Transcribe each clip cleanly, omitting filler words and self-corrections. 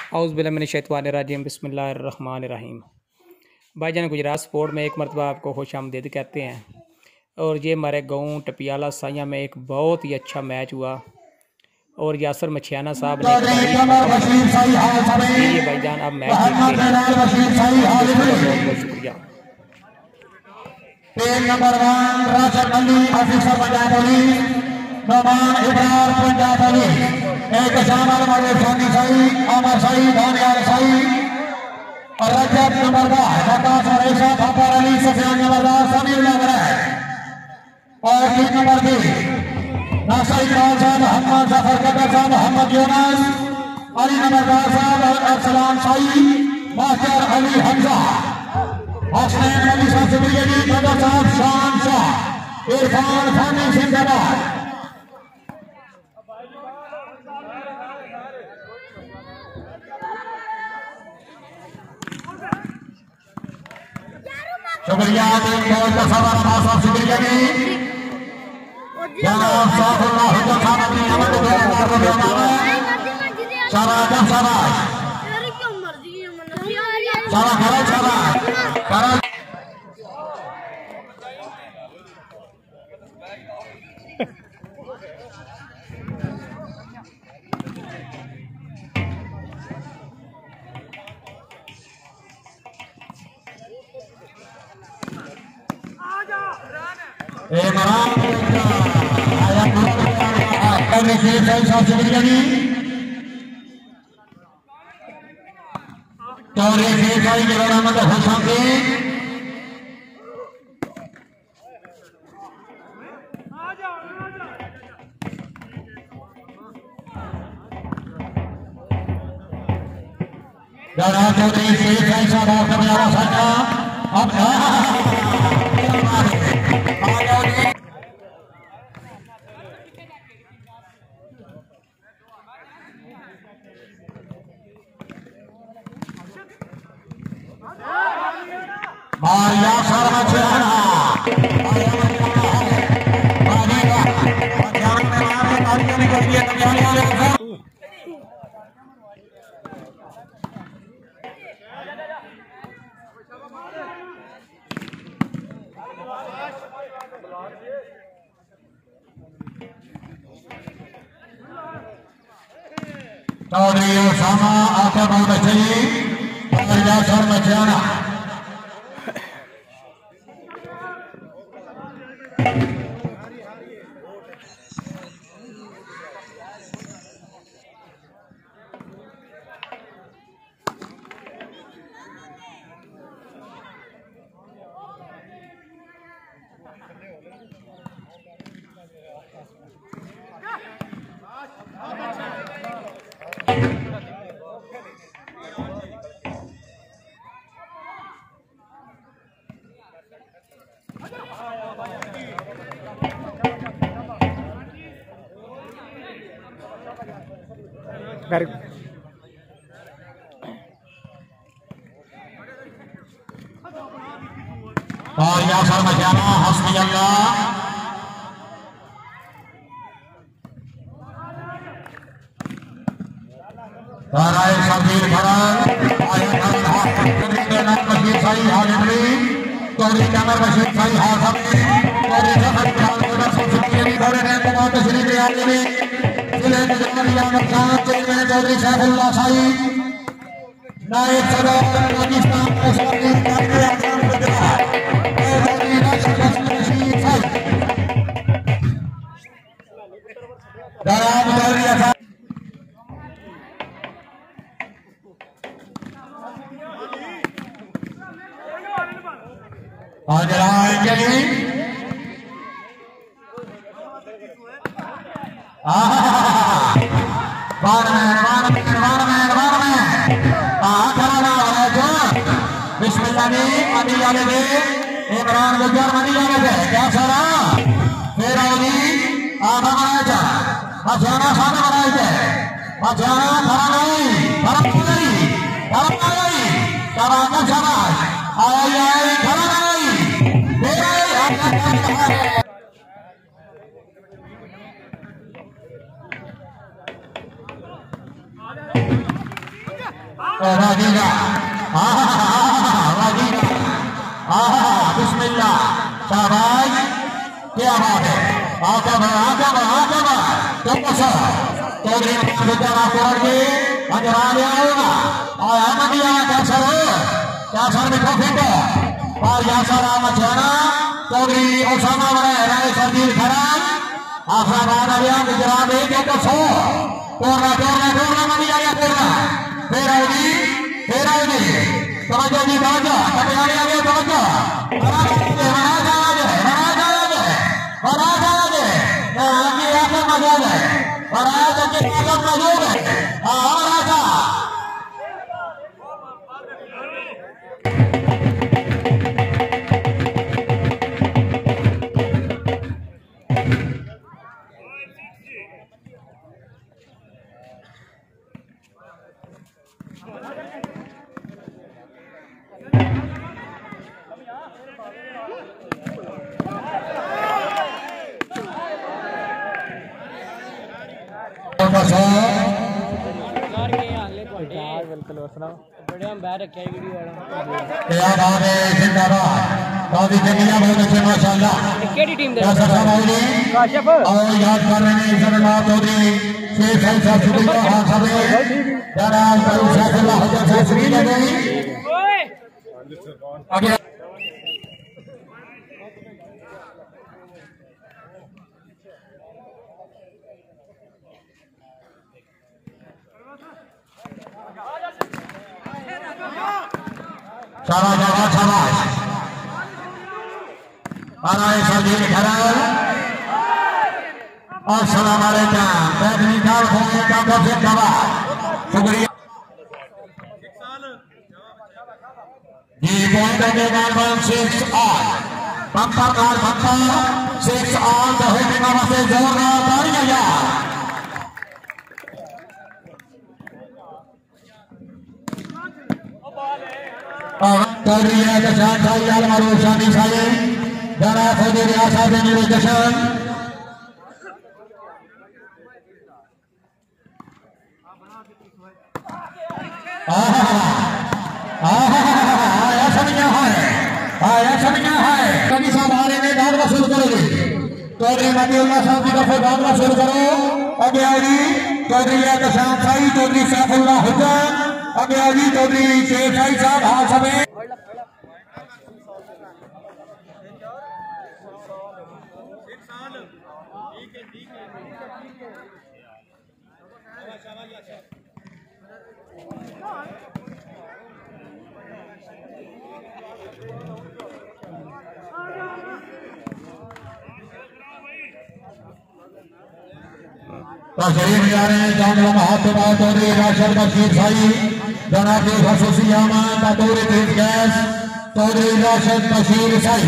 औज़ु बिल्लाहि मिनश्शैतानिर्रजीम बिस्मिल्लाहिर्रहमानिर्रहीम। भाईजान गुजरात स्पोर्ट में एक मरतबा आपको खुश आमदीद कहते हैं। और ये हमारे गाँव टपियाला साइयाँ में एक बहुत ही अच्छा मैच हुआ और यासर मछियाना साहब ने ये भाईजान अब मैच देखते हैं। बहुत बहुत शुक्रिया। और रजब नंबर 10 रेशा फपर अली सफियान नंबर 10 समीर नंबर और 3 नंबर 2 नासर इकबाल साहब मोहम्मद जफर कदर साहब मोहम्मद यूनुस अली नंबर 10 साहब अरसलान शाही मास्टर अली हमजा हसनैन अली साहब सुब्रियनी कदर साहब शान शाह इरफान फानी जिंदाबाद। शुक्रिया बहुत सवाल साहब शुक्रिया जी जनाब साफुल्लाह हुजूर साहब ने हमें तो शाबाश शाबाश शाबाश शाबाश चौधरी ओसामा आकर बहुत अच्छी और यासर मचियाना और यासर मचियाना हस्बी अल्लाह राय शबीर भरत बशीर साई हालिमरी चौधरी कमर बशीर साई हासम चौधरी जफर चौधरी सैफुल्लाह साई नायब सदर पाकिस्तान इमरान गुजर मनी जाने थे क्या सारा फिर मचाना सामने बनाए थे मचाना खड़ा नहीं वागेगा बिस्मिल्लाह शाबाश क्या बात है आका चौधरी विद्याना के अंजरा होगा आया मंदिया कैसर मिठो फेंको और यासर मचाना चौधरी ओसामा बने राय सरजील खराब आफराबाद अभिया गुजरात एक कोरना मंदिया या कोरना फिर आओगी तवज्जो जी तवज्जो कटियारी आगे तवज्जो और याद कर रहे हैं चौधरी शाबाश सरजील खराब और सलाम शुक्रिया जी पॉइंट के बाद 6 ऑन पंपर कार पंपर 6 ऑन तो है बिना से जोरदार तालियां यार Tadriya Kashan Sayyal Marushani Sayyid Dara Fadi Riyasa Dini Kashan आया समिया है कभी साहब आ रहे हैं दाद वसूल करोगे चौधरी मतीउल्लाह साहब जी का फिर दाद वसूल करो आगे आएगी चौधरी कशान साई चौधरी सैफुल्लाह हुसैन आगे आएगी चौधरी शेख साई साहब हाल समेत तशरीफ जा रहे हैं जामला महात्मा चौधरी राशिद बशीर साई जनाब खसूसी अमान बतौर तेज गैस चौधरी राशिद बशीर साई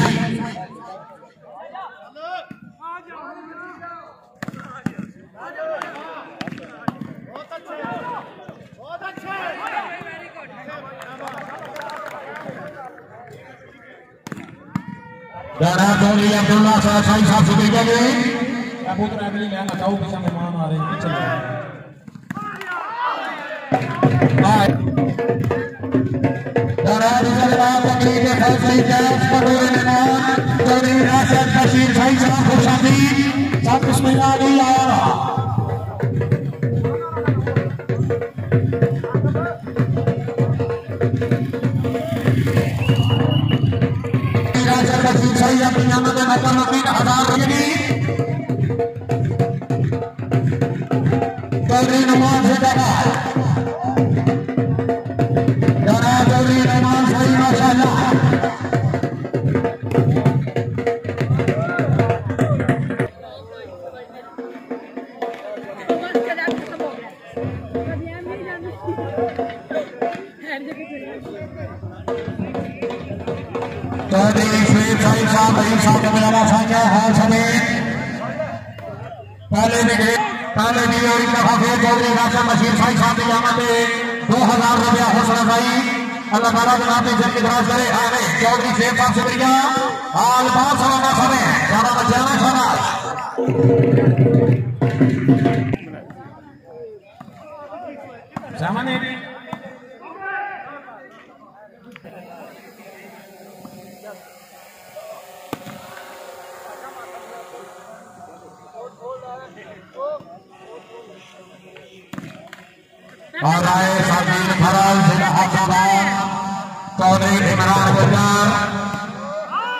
जनाब चौधरी अब्दुल्ला साई साहब शुक्रिया जी पुत्र अगली मैं बताऊं कि मेहमान आ रहे हैं चलो दराज जलवाब की के फैसले जैस पटोरे मेहमान चौधरी राशिद बशीर साई साहब खुशामदीद सब बिस्मिल्लाह जी आया राशिद बशीर साई अपनी आमद में 90,000 रुपये चौधरी नमान से जनाब चौधरी नमान सही माशाअल्लाह चौधरी शेख साई साहब बड़ी साहब मेरा साझा हाल समेत पहले निकले पहले भी और एक दफा फिर चौधरी राशिद बशीर साई साहब की आमद में 2000 रुपया हौसला भाई अल्लाह ताला जनाब की जन्नत दराज करे आए चौधरी शेख साहब शुक्रिया हाल बात सलाना समय ज्यादा बचाना शाबाश सामने और आए साबिर फराज जिला हैदराबाद कौली इमरान गुजर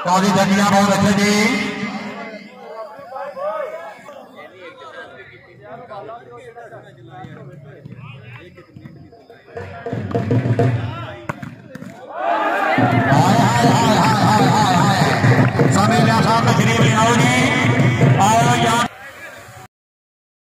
कौली धनिया बहुत अच्छे जी साबिर साहब तकरीब ले आओ जी